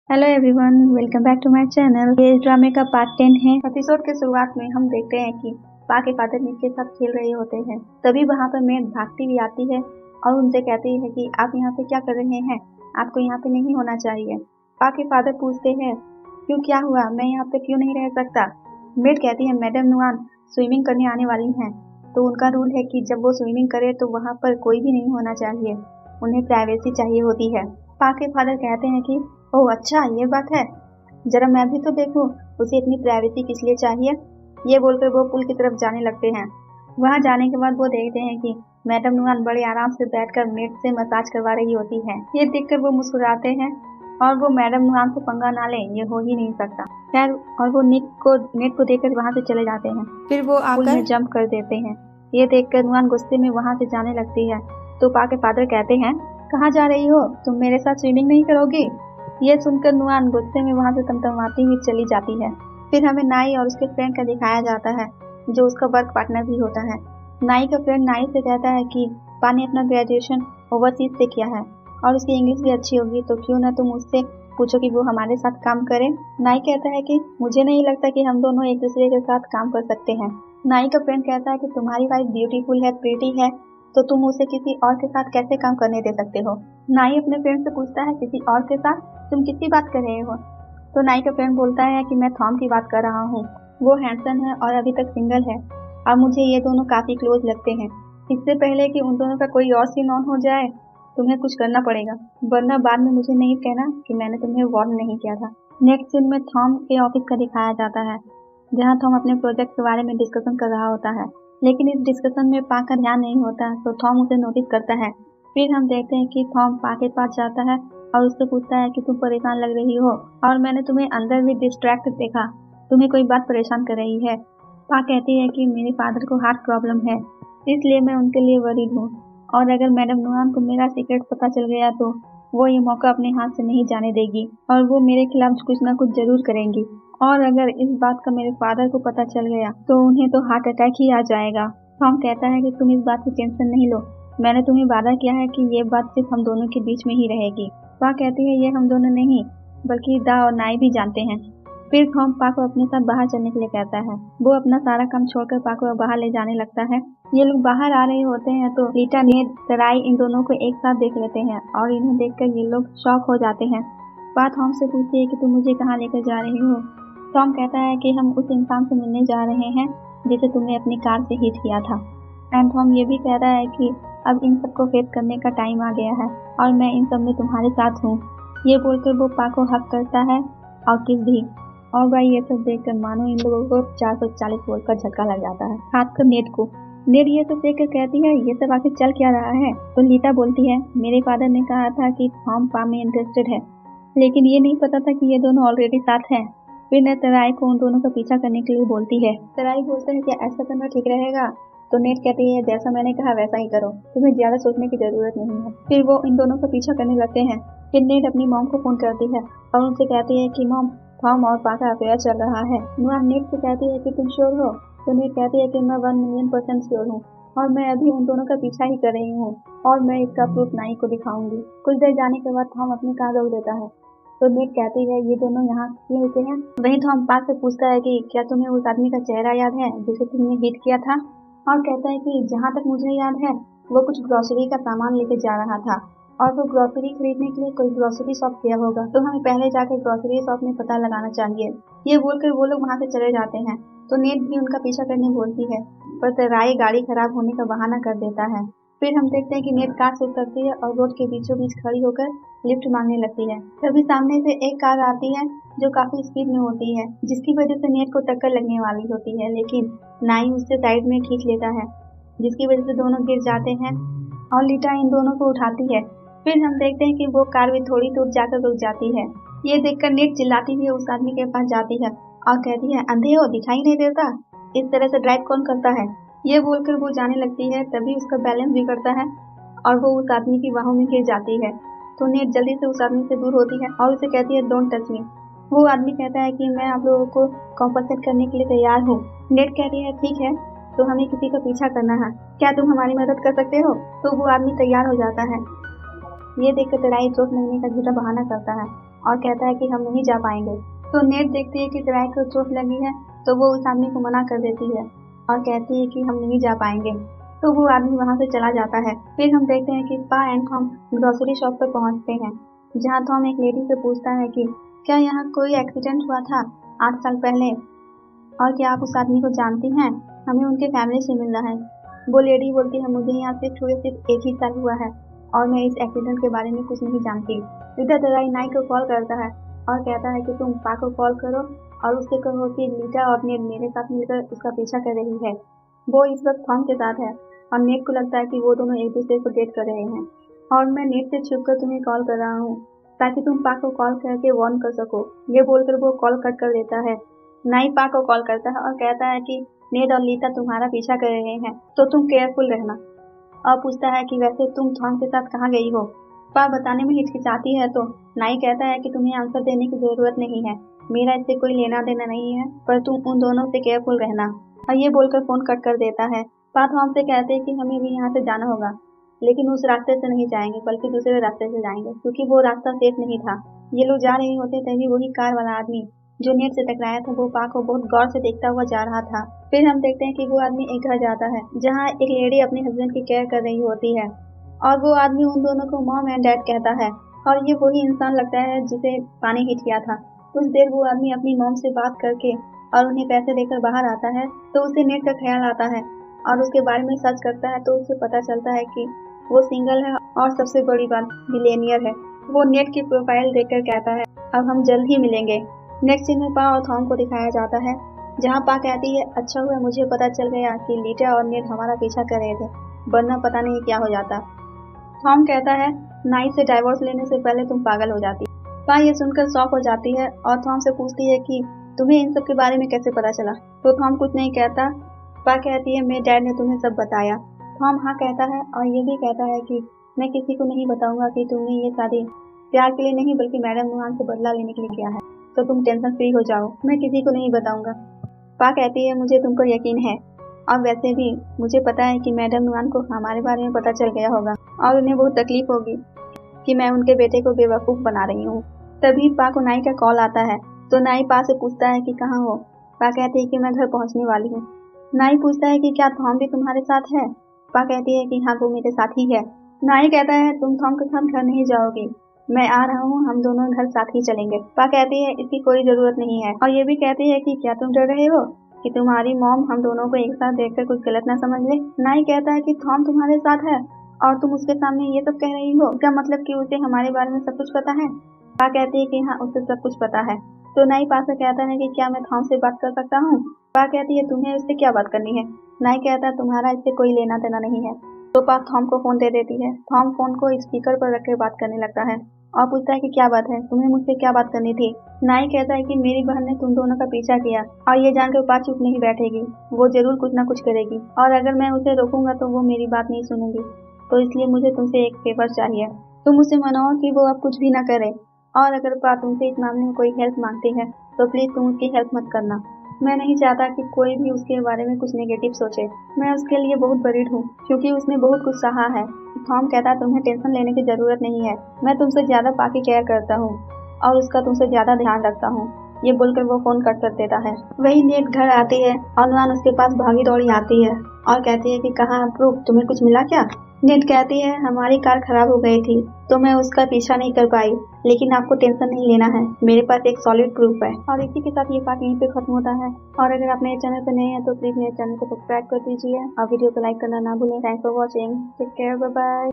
Hello everyone, welcome back to my channel. ये इस ड्रामे का पार्ट 10 है। एपिसोड के शुरुआत में हम देखते हैं कि पा के फादर नीट के साथ खेल रहे होते हैं। तभी वहाँ पर मेड भागती भी आती है और उनसे कहती है कि आप यहाँ पे क्या कर रहे हैं, आपको यहाँ पे नहीं होना चाहिए। पा के फादर पूछते हैं क्यों, क्या हुआ, मैं यहाँ पे क्यों नहीं रह सकता। मेड कहती है मैडम नुआन स्विमिंग करने आने वाली हैं, तो उनका रूल है कि जब वो स्विमिंग करे तो वहाँ पर कोई भी नहीं होना चाहिए, उन्हें प्राइवेसी चाहिए होती है। पा के फादर कहते हैं कि ओह अच्छा, ये बात है, जरा मैं भी तो देखूं उसे इतनी प्राइवेसी किस लिए चाहिए। ये बोलकर वो पुल की तरफ जाने लगते हैं। वहां जाने के बाद वो देखते हैं कि मैडम नुआन बड़े आराम से बैठकर मेड से मसाज करवा रही होती है। ये देखकर वो मुस्कुराते हैं और वो मैडम नुआन को पंगा ना ले, ये हो ही नहीं सकता। खैर, और वो नेट को देखकर वहां से चले जाते हैं। फिर वो पुल में जंप कर देते हैं। ये देखकर नुआन गुस्से में वहां से जाने लगती है। तो पा के फादर कहते हैं कहाँ जा रही हो, तुम मेरे साथ स्विमिंग नहीं करोगी। ये सुनकर नुआन गुस्से में वहां से तमतमाती हुई चली जाती है। फिर हमें नाई और उसके फ्रेंड का दिखाया जाता है, जो उसका वर्क पार्टनर भी होता है। नाई का फ्रेंड नाई से कहता है कि पा ने अपना ग्रेजुएशन ओवरसीज से किया है और उसकी इंग्लिश भी अच्छी होगी, तो क्यों ना तुम उससे पूछो कि वो हमारे साथ काम करे। नाई कहता है कि मुझे नहीं लगता कि हम दोनों एक दूसरे के साथ काम कर सकते हैं। नाई का फ्रेंड कहता है कि तुम्हारी वाइफ ब्यूटीफुल है, प्रीटी है, तो तुम उसे किसी और के साथ कैसे काम करने दे सकते हो। नाई अपने फ्रेंड से पूछता है किसी और के साथ, तुम किसकी बात कर रहे हो। तो नाई का फ्रेंड बोलता है कि मैं थॉम की बात कर रहा हूँ, वो हैंडसम है और अभी तक सिंगल है और मुझे ये दोनों काफी क्लोज लगते हैं। इससे पहले कि उन दोनों का कोई और सीन ऑन हो जाए, तुम्हें कुछ करना पड़ेगा, वरना बाद में मुझे नहीं कहना कि मैंने तुम्हें वार्न नहीं किया था। नेक्स्ट सीन में थॉम के ऑफिस का दिखाया जाता है, जहाँ थॉम अपने प्रोजेक्ट के बारे में डिस्कशन कर रहा होता है, लेकिन इस डिस्कशन में पा का ध्यान नहीं होता, तो थॉम उसे नोटिस करता है। फिर हम देखते हैं कि थॉम पा के पास जाता है और उससे पूछता है कि तुम परेशान लग रही हो और मैंने तुम्हें अंदर भी डिस्ट्रैक्ट देखा, तुम्हें कोई बात परेशान कर रही है। पा कहती है कि मेरे फादर को हार्ट प्रॉब्लम है, इसलिए मैं उनके लिए वरीड हूँ, और अगर मैडम नुआन को मेरा सीक्रेट पता चल गया तो वो ये मौका अपने हाथ से नहीं जाने देगी और वो मेरे खिलाफ कुछ ना कुछ जरूर करेंगी, और अगर इस बात का मेरे फादर को पता चल गया तो उन्हें तो हार्ट अटैक ही आ जाएगा। थॉम कहता है कि तुम इस बात की टेंशन नहीं लो, मैंने तुम्हें वादा किया है कि ये बात सिर्फ हम दोनों के बीच में ही रहेगी। पा कहती है ये हम दोनों नहीं बल्कि दा और नाई भी जानते हैं। फिर थॉम पा को अपने साथ बाहर चलने के लिए कहता है। वो अपना सारा काम छोड़कर पा को बाहर ले जाने लगता है। ये लोग बाहर आ रहे होते हैं तो रीटा ने तराई इन दोनों को एक साथ देख लेते हैं और इन्हें देखकर ये लोग शॉक हो जाते हैं। पा थॉम से पूछती है कि तुम मुझे कहाँ लेकर जा रही हो। टॉम कहता है कि हम उस इंसान से मिलने जा रहे हैं जिसे तुमने अपनी कार से हिट किया था। एंड टॉम ये भी कहता है कि अब इन सबको फेस करने का टाइम आ गया है और मैं इन सब में तुम्हारे साथ हूँ। ये बोलकर वो पा को हक करता है और किस भी। और भाई ये सब देखकर मानो इन लोगों को 440 वोल्ट का झटका लग जाता है, खासकर नेट को। नेट ये सब देखकर कहती है ये सब आखिर चल क्या रहा है। तो लीटा बोलती है मेरे फादर ने कहा था कि टॉम पा में इंटरेस्टेड है, लेकिन ये नहीं पता था कि ये दोनों ऑलरेडी साथ हैं। फिर ने तराई को उन दोनों का पीछा करने के लिए बोलती है। तराई बोलते हैं कि ऐसा करना ठीक रहेगा, तो नेट कहती है जैसा मैंने कहा वैसा ही करो, तुम्हें ज्यादा सोचने की जरूरत नहीं है। फिर वो इन दोनों का पीछा करने लगते हैं। फिर नेट अपनी मॉम को फोन करती है और उनसे कहती है कि मॉम, थॉम और पा का अफेयर चल रहा है। नुआन नेट से कहती है कि तुम श्योर हो। तो नेट कहती है कि मैं 1 मिलियन% श्योर हूँ और मैं अभी उन दोनों का पीछा ही कर रही हूँ और मैं इसका प्रूफ नाई को दिखाऊंगी। कुछ देर जाने के बाद थॉम अपनी कार रोक देता है। तो नेट कहती है ये दोनों यहाँ क्यों रुके हैं। वहीं थॉम पा से पूछता है कि क्या तुम्हें उस आदमी का चेहरा याद है जिसे तुमने हिट किया था, और कहता है कि जहाँ तक मुझे याद है वो कुछ ग्रोसरी का सामान लेके जा रहा था और वो ग्रोसरी खरीदने के लिए कोई ग्रोसरी शॉप गया होगा, तो हमें पहले जाकर ग्रोसरी शॉप में पता लगाना चाहिए। ये बोलकर वो लोग वहाँ से चले जाते हैं। तो नेट भी उनका पीछा करने बोलती है, पर तराई गाड़ी खराब होने का बहाना कर देता है। फिर हम देखते हैं कि नेट कार से उतरती है और रोड के बीचों बीच खड़ी होकर लिफ्ट मांगने लगती है। तभी सामने से एक कार आती है जो काफी स्पीड में होती है, जिसकी वजह से नेट को टक्कर लगने वाली होती है, लेकिन नाई उससे साइड में खींच लेता है, जिसकी वजह से दोनों गिर जाते हैं और लीटा इन दोनों को उठाती है। फिर हम देखते हैं कि वो कार भी थोड़ी दूर जाकर रुक जाती है। ये देखकर नेट चिल्लाती हुई उस आदमी के पास जाती है और कहती है अंधे हो, दिखाई नहीं देता, इस तरह से ड्राइव कौन करता है। ये बोलकर वो जाने लगती है। तभी उसका बैलेंस बिगड़ता है और वो उस आदमी की बाहों में गिर जाती है। तो नेट जल्दी से उस आदमी से दूर होती है और उसे कहती है डोंट टच मी। वो आदमी कहता है कि मैं आप लोगों को कॉम्पनसेट करने के लिए तैयार हूँ। नेट कहती है ठीक है, तो हमें किसी का पीछा करना है, क्या तुम हमारी मदद कर सकते हो। तो वो आदमी तैयार हो जाता है। ये देखकर तराई चोट लगने का झूठा बहाना करता है और कहता है कि हम नहीं जा पाएंगे। तो नेट देखती है कि ट्राई को चोट लगी है, तो वो उस आदमी को मना कर देती है और कहती है कि हम नहीं जा पाएंगे। तो वो आदमी वहाँ से चला जाता है। फिर हम देखते हैं कि पा एंड थॉम ग्रोसरी शॉप पर पहुँचते हैं, जहाँ थॉम एक लेडी से पूछता है कि क्या यहाँ कोई एक्सीडेंट हुआ था 8 साल पहले, और क्या आप उस आदमी को जानती हैं, हमें उनके फैमिली से मिलना है। वो लेडी बोलती है मुझे यहाँ शिफ्ट हुए सिर्फ 1 ही साल हुआ है और मैं इस एक्सीडेंट के बारे में कुछ नहीं जानती। इधर दराई नाई को कॉल करता है और कहता है कि तुम पा को कॉल करो और उससे कहो कि लीटा और नेट मेरे साथ मिलकर उसका पीछा कर रही है। वो इस वक्त थॉम के साथ है और नेट को लगता है कि वो दोनों एक दूसरे को डेट कर रहे हैं और मैं नेट से छुप कर तुम्हें कॉल कर रहा हूँ ताकि तुम पा को कॉल करके वार्न कर सको। ये बोलकर वो कॉल कट कर देता है। नाई पा को कॉल करता है और कहता है कि नेट और लीटा तुम्हारा पीछा कर रहे हैं, तो तुम केयरफुल रहना। और पूछता है कि वैसे तुम थॉम के साथ कहाँ गई हो। पा बताने में हिचकिचाती है तो नाई कहता है कि तुम्हें आंसर देने की जरूरत नहीं है, मेरा इससे कोई लेना देना नहीं है, पर तुम उन दोनों से केयरफुल रहना। और ये बोलकर फोन कट कर देता है। पा थॉम से कहते हैं कि हमें भी यहाँ से जाना होगा, लेकिन उस रास्ते से नहीं जाएंगे बल्कि दूसरे रास्ते से जाएंगे, क्योंकि वो रास्ता सेफ नहीं था। ये लोग जा रहे होते तभी वही कार वाला आदमी जो नेट से टकराया था वो पा को बहुत गौर से देखता हुआ जा रहा था। फिर हम देखते हैं कि वो आदमी एक घर जाता है जहाँ एक लेडी अपने हस्बैंड की केयर कर रही होती है और वो आदमी उन दोनों को मॉम एंड डैड कहता है और ये वही इंसान लगता है जिसे पानी हिट किया था। कुछ देर वो आदमी अपनी मॉम से बात करके और उन्हें पैसे देकर बाहर आता है तो उसे नेट का ख्याल आता है और उसके बारे में सर्च करता है तो उसे पता चलता है कि वो सिंगल है और सबसे बड़ी बात बिलियनियर है। वो नेट की प्रोफाइल देखकर कहता है अब हम जल्द ही मिलेंगे। नेक्स्ट सीन में पा और थॉम को दिखाया जाता है जहाँ पा कहती है अच्छा हुआ मुझे पता चल गया कि लीटा और नेट हमारा पीछा कर रहे थे, वरना पता नहीं क्या हो जाता। थॉम कहता है नाई से डाइवोर्स लेने से पहले तुम पागल हो जाती। पा ये सुनकर शॉक हो जाती है और थॉम से पूछती है कि तुम्हें इन सब के बारे में कैसे पता चला। तो थॉम कुछ नहीं कहता। पा कहती है मेरे डैड ने तुम्हें सब बताया। थॉम हाँ कहता है और ये भी कहता है कि मैं किसी को नहीं बताऊंगा कि तुमने ये शादी प्यार के लिए नहीं बल्कि मैडम नुआन से बदला लेने के लिए किया है, तो तुम टेंशन फ्री हो जाओ, मैं किसी को नहीं बताऊंगा। पा कहती है मुझे तुम पर यकीन है और वैसे भी मुझे पता है कि मैडम नुआन को हमारे बारे में पता चल गया होगा और उन्हें बहुत तकलीफ होगी कि मैं उनके बेटे को बेवकूफ़ बना रही हूँ। तभी पा को नाई का कॉल आता है तो नाई पा से पूछता है कि कहाँ हो। पा कहती है कि मैं घर पहुँचने वाली हूँ। नाई पूछता है कि क्या थॉम भी तुम्हारे साथ है। पा कहती है कि हाँ वो मेरे साथ ही है। नाई कहता है तुम थॉम के साथ घर नहीं जाओगी, मैं आ रहा हूँ, हम दोनों घर साथ ही चलेंगे। पा कहती है इसकी कोई जरूरत नहीं है और ये भी कहती है कि क्या तुम डर रहे हो कि तुम्हारी मॉम हम दोनों को एक साथ देखकर कुछ गलत ना समझ ले। नाई कहता है कि थॉम तुम्हारे साथ है और तुम उसके सामने ये सब कह रही हो, क्या मतलब कि उसे हमारे बारे में सब कुछ पता है। पा कहती है कि हाँ उसे सब कुछ पता है। तो नाई पा से कहता है कि क्या मैं थॉम से बात कर सकता हूँ। पा कहती है तुम्हें उससे क्या बात करनी है। नाई कहता है तुम्हारा इससे कोई लेना देना नहीं है। तो पा थॉम को फोन दे देती है। थॉम फोन को स्पीकर पर रखकर बात करने लगता है और पूछता है कि क्या बात है, तुम्हें मुझसे क्या बात करनी थी। नाई कहता है कि मेरी बहन ने तुम दोनों का पीछा किया और ये जानकर पा चुप नहीं बैठेगी, वो जरूर कुछ ना कुछ करेगी और अगर मैं उसे रोकूंगा तो वो मेरी बात नहीं सुनेगी, तो इसलिए मुझे तुमसे एक फेवर चाहिए। तुम उसे मनाओ कि वो अब कुछ भी ना करे और अगर पा तुमसे इस मामले में कोई हेल्प मांगती है तो प्लीज तुम उसकी हेल्प मत करना। मैं नहीं चाहता कि कोई भी उसके बारे में कुछ नेगेटिव सोचे। मैं उसके लिए बहुत वरीड हूँ क्योंकि उसने बहुत कुछ सहा है। थॉम कहता है तुम्हें टेंशन लेने की जरूरत नहीं है, मैं तुमसे ज्यादा पा की केयर करता हूँ और उसका तुमसे ज्यादा ध्यान रखता हूँ। ये बोलकर वो फोन कट कर देता है। वही नेट घर आती है और नुआन उसके पास भागी दौड़ी आती है और कहती है कि कहाँ प्रूफ, तुम्हें कुछ मिला क्या। नेट कहती है हमारी कार खराब हो गई थी तो मैं उसका पीछा नहीं कर पाई, लेकिन आपको टेंशन नहीं लेना है, मेरे पास एक सॉलिड प्रूफ है। और इसी के साथ ये पार्ट यहीं पे खत्म होता है। और अगर आप मेरे चैनल पर नए हैं तो प्लीज मेरे चैनल को सब्सक्राइब कर दीजिए और वीडियो को लाइक करना ना भूलें। Thanks for watching, take care, bye bye.